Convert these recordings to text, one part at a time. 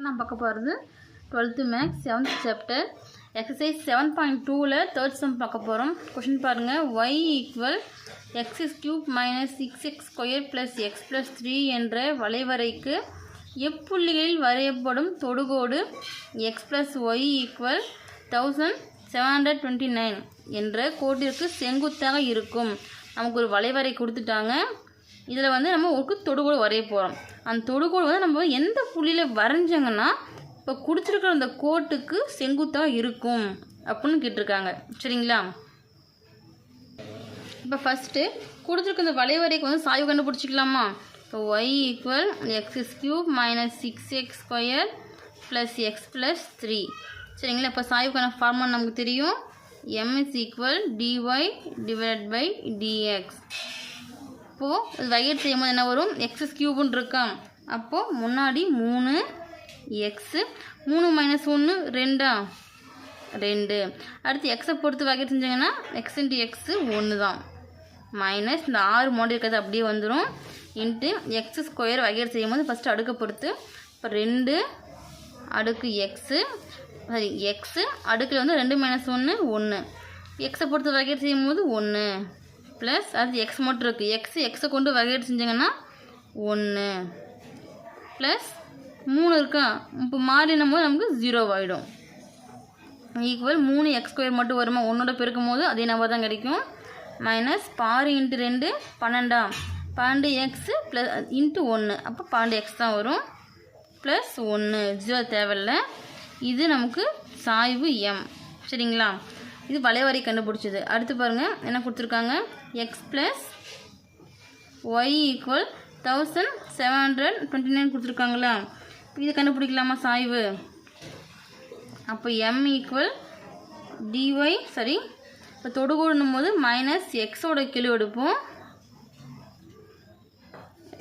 நான் பார்க்க போகிறது 12th maths 7th chapter exercise 7.2ல தேர்ட் சம் பார்க்க போகிறோம். கொஷின் பாருங்கள். y equal x³ minus 6x² plus x plus 3 என்ற வளைவரைக்கு எப்புள்ளிகளில் வரையப்படும் தொடுகோடு x ப்ளஸ் y ஈக்குவல் 1729 என்ற கோட்டிற்கு செங்குத்தாக இருக்கும். நமக்கு ஒரு வளைவரை கொடுத்துட்டாங்க. இதில் நம்ம ஒரு தொடுகோடு வரைய போகிறோம். அந்த தொடுகோடு நம்ம எந்த புள்ளியில் வரைஞ்சாங்கன்னா இப்போ கொடுத்துருக்குற அந்த கோட்டுக்கு செங்குத்தாக இருக்கும் அப்படின்னு கேட்டிருக்காங்க. சரிங்களா? இப்போ ஃபஸ்ட்டு கொடுத்துருக்க இந்த வளைவரைக்கு சாய்வு கண்டுபிடிச்சிக்கலாமா? இப்போ y equal x³ minus 6x² plus x plus 3. சரிங்களா? இப்போ சாய்வுக்கான ஃபார்முலா நமக்கு தெரியும். m is equal dy divide by dx. இப்போது வகையீடு செய்யும்போது என்ன வரும்? x³ இருக்கா? அப்போது முன்னாடி 3x, 3 மைனஸ் 1 2. அடுத்து எக்ஸை பொறுத்து வகையீடு செஞ்சாங்கன்னா x இன்ட்டு எக்ஸ் 1 தான். மைனஸ் இந்த 6 மோடி இருக்கிறது அப்படியே வந்துடும். இன்ட்டு x² வகையீடு செய்யும்போது ஃபஸ்ட்டு அடுக்கை பொறுத்து இப்போ 2 அடுக்கு எக்ஸு சாரி எக்ஸு அடுக்கில் 2 மைனஸ் 1 எக்ஸை பொறுத்து வகையீடு செய்யும்போது 1 ப்ளஸ் அது எக்ஸ் மட்டும் இருக்குது. எக்ஸை கொண்டு வகையீடு செஞ்சாங்கன்னா 1 ப்ளஸ் 3 இருக்கா? இப்போ மாறினும் போது நமக்கு 0 ஆகிடும். ஈக்குவல் 3x² மட்டும் வருமா? 1ஓட பெருக்கும் போது அதே நம்பர் தான் கிடைக்கும். Minus 6 into 2 12 12x plus into 1 அப்போ 12x தான் வரும். ப்ளஸ் 1 0 தேவையில்லை. இது நமக்கு சாய்வு m. சரிங்களா? இது வளைவரை கண்டுபிடிச்சது. அடுத்து பாருங்கள் என்ன கொடுத்துருக்காங்க. x ப்ளஸ் y ஈக்குவல் 1729 கொடுத்துருக்காங்களா? இது கண்டுபிடிக்கலாமா சாய்வு? அப்போ m ஈக்குவல் dy சரி இப்போ தொடுகோடுன்னும் போது மைனஸ் எக்ஸோட கெழு எடுப்போம்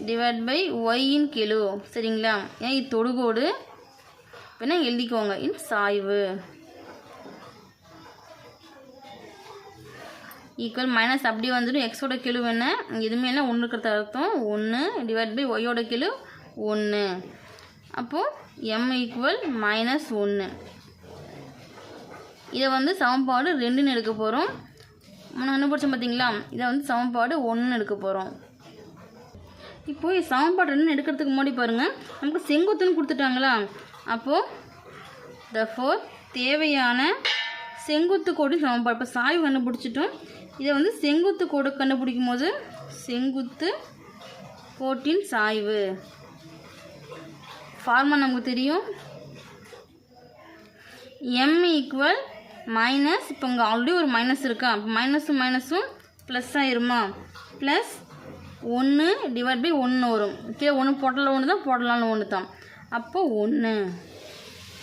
டிவைட் பை ஒய்யின் கெழு. சரிங்களா? ஏன் இது தொடுகோடு வேணா எழுதிக்கோங்க. இன் சாய்வு ஈக்குவல் மைனஸ் அப்படியே வந்துடும். எக்ஸோட கெழு என்ன எதுவுமே இல்லை 1 இருக்கிறத அர்த்தம் 1 டிவைட் பை ஒய்யோட கெழு 1. அப்போது m ஈக்குவல் மைனஸ் 1. இதை சமன்பாடு 2ன்னு எடுக்க போகிறோம். முன்ன கண்டுபிடிச்சோம் பார்த்தீங்களா? இதை சமன்பாடு 1ன்னு எடுக்க போகிறோம். இப்போது சமன்பாடு 2 எடுக்கிறதுக்கு முன்னாடி பாருங்கள் நமக்கு செங்குத்துன்னு கொடுத்துட்டாங்களா? அப்போது therefore தேவையான செங்குத்து கோடு சமன்பாடு இப்போ சாய்வு கண்டுபிடிச்சிட்டோம். இதை செங்குத்து கோடு கண்டுபிடிக்கும் போது செங்குத்து கோட்டின் சாய்வு ஃபார்முலா நமக்கு தெரியும். m ஈக்குவல் மைனஸ் இப்போ இங்கே ஆல்ரெடி ஒரு மைனஸ் இருக்கா? மைனஸும் மைனஸும் ப்ளஸ் ஆயிருமா? ப்ளஸ் 1 டிவைட் பை 1 வரும். கீழே 1 போட்டலாம் 1 தான் போடலாம்னு 1 தான். அப்போது 1.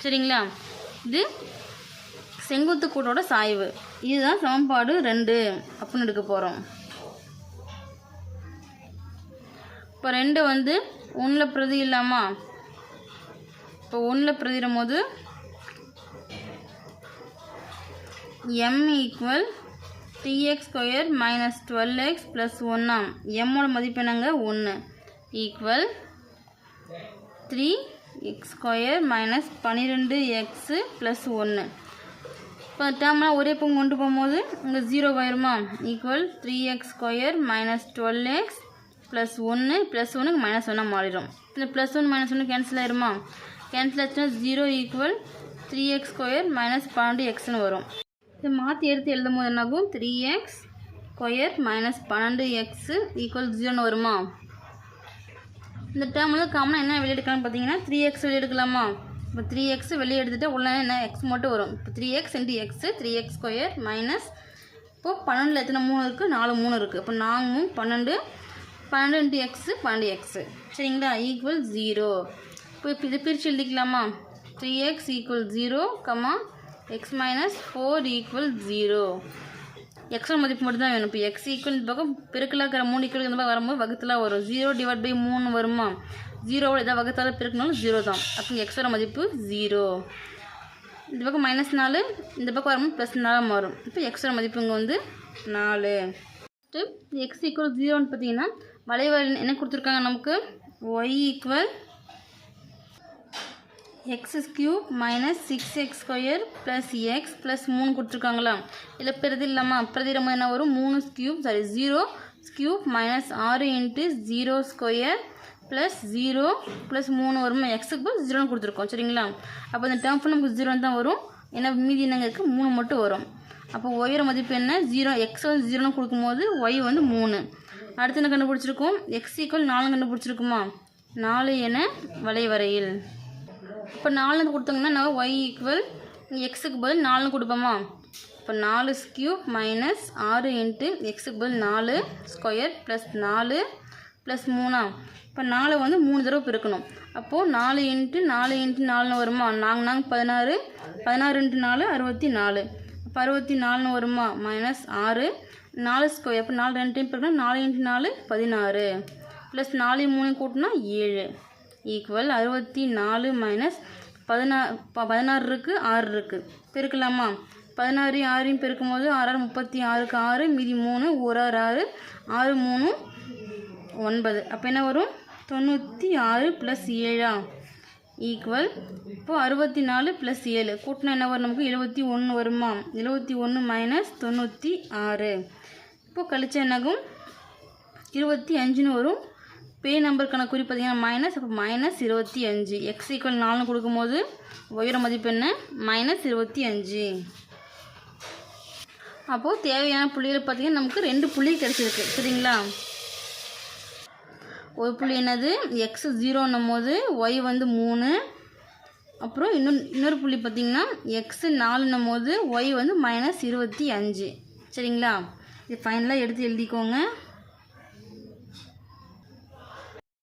சரிங்களா? இது செங்குத்து கோட்டோட சாய்வு. இதுதான் சமன்பாடு 2 அப்படின்னு எடுக்க போகிறோம். இப்போ 2 1ல் பிரதி இல்லாமா? இப்போ 1ல் பிரதிடும் போது m equal 3x² minus 12x plus 1 mோட மதிப்பு என்னங்க 1 equal 3x² minus 12x plus 1. இப்போ டேர்ம்லாம் ஒரே பங்கு கொண்டு போகும்போது இங்கே 0 ஆயிருமா? Equal 3x² minus 12x plus 1 plus 1க்கு மைனஸ் 1 மாறிடும். இந்த ப்ளஸ் 1 மைனஸ் 1 கேன்சல் ஆயிருமா? கேன்சல் ஆச்சுன்னா 0 ஈக்குவல் 3x² மைனஸ் 12xன்னு வரும். இதை மாற்றி எடுத்து எழுதும் போது என்னாகும்? 3x² மைனஸ் 12x ஈக்குவல் 0ன்னு வருமா? இந்த டேர்ம் காமனாக என்ன வெளியே எடுக்கலாம்னு பார்த்தீங்கன்னா 3x வெளியே எடுக்கலாமா? இப்போ 3x வெளியே எடுத்துகிட்டு உள்ள என்ன x மட்டும் வரும். இப்போ 3x into X 3x² minus இப்போது 12ல் எத்தனை 3 இருக்குது? 4 3 இருக்குது. இப்போ 4 12 12 இன்ட்டு எக்ஸு 12x. சரிங்களா? ஈக்குவல் 0. இப்போ இதை பிரித்து எழுதிக்கலாமா? 3x equal 0 x minus 4 equal 0. எக்ஸோட மதிப்பு மட்டும் தான் வேணும். இப்போ எக்ஸ் ஈக்குவல் இந்த பக்கம் பெருக்கலாக இருக்கிற 3 ஈக்குவல் இந்த பக்கம் வரும்போது வகுத்தலாக வரும். 0 டிவைட் பை 3 வருமா? 0வோட எதாவது வகுத்தாலும் பெருக்கினாலும் 0 தான். அப்போ எக்ஸோட மதிப்பு 0. இந்த பக்கம் மைனஸ் 4 இந்த பக்கம் வரும்போது ப்ளஸ் 4 மாறும். இப்போ எக்ஸோட மதிப்பு இங்கே 4. எக்ஸ் ஈக்குவல் 0ன்னு பார்த்தீங்கன்னா வளைவரை என்ன கொடுத்துருக்காங்க நமக்கு? y equal X cube minus 6x² plus X plus 3 கொடுத்துருக்காங்களா? இல்லை பிரதி இல்லாமல் பிரதிரமாக என்ன வரும்? 3 cube 0 cube minus 6 into 0² plus 0 plus 3 வரும். எக்ஸுக்கு போய் 0 கொடுத்துருக்கோம் சரிங்களா? அப்போ இந்த டேர்ம் ஃபுல் நமக்கு 0 தான் வரும். ஏன்னா மீதி என்னங்க இருக்குது? 3 மட்டும் வரும். அப்போ ஒய்யோட மதிப்பு என்ன? 0. எக்ஸ் வந்து 0 கொடுக்கும்போது ஒய் வந்து 3. அடுத்து என்ன கண்டுபிடிச்சிருக்கோம்? X equal 4 கண்டுபிடிச்சிருக்குமா? 4 என வளைவரையில். இப்போ 4 கொடுத்தாங்கன்னா நான் ஒய் ஈக்குவல் எக்ஸுக்கு பதில் 4 கொடுப்போமா? இப்போ 4 கியூப் மைனஸ் 6 இன்ட்டு எக்ஸுக்கு பதில் 4² ப்ளஸ் 4 ப்ளஸ் 3. இப்போ 4 வந்து 3 தடவை பெருக்கணும். அப்போது 4 இன்ட்டு 4 இன்ட்டு 4 வருமா? 16 16 இன்ட்டு 4 64. அப்போ 64 வருமா? மைனஸ் 6 4². அப்போ 4 2 டைம் பெருக்கணும். 4 இன்ட்டு 4 16 ப்ளஸ் 4 3 கூட்டினா 7 ஈக்குவல் 64 மைனஸ் 16 இருக்குது 6 இருக்குது பெருக்கலாமா? 16 6 பெருக்கும் போது 6 36க்கு 6 மீதி 3 1 6 6 3 9. அப்போ என்ன வரும்? 96 ப்ளஸ் 7 ஈக்குவல் இப்போது 64 ப்ளஸ் 7 கூட்டினா என்ன வரும்? நமக்கு 71 வருமா? 71 மைனஸ் 96. இப்போது கழிச்சா என்னாகும்? 25ன்னு வரும். பே நம்பருக்கான குறி பார்த்தீங்கன்னா மைனஸ். அப்போ மைனஸ் 25. எக்ஸ் ஈக்குவல் 4 கொடுக்கும்போது ஒய்யோட மதிப்பு என்ன? மைனஸ் 25. அப்போது தேவையான புள்ளிகள் பார்த்தீங்கன்னா நமக்கு 2 புள்ளி கிடச்சிருக்கு சரிங்களா? ஒரு புள்ளி என்னது? எக்ஸ் 0ன்னும் போது ஒய் வந்து 3. அப்புறம் இன்னொரு புள்ளி பார்த்திங்கன்னா எக்ஸ் 4ன்னும் போது ஒய் வந்து மைனஸ் 25 சரிங்களா? இது ஃபைனலாக எடுத்து எழுதிக்கோங்க.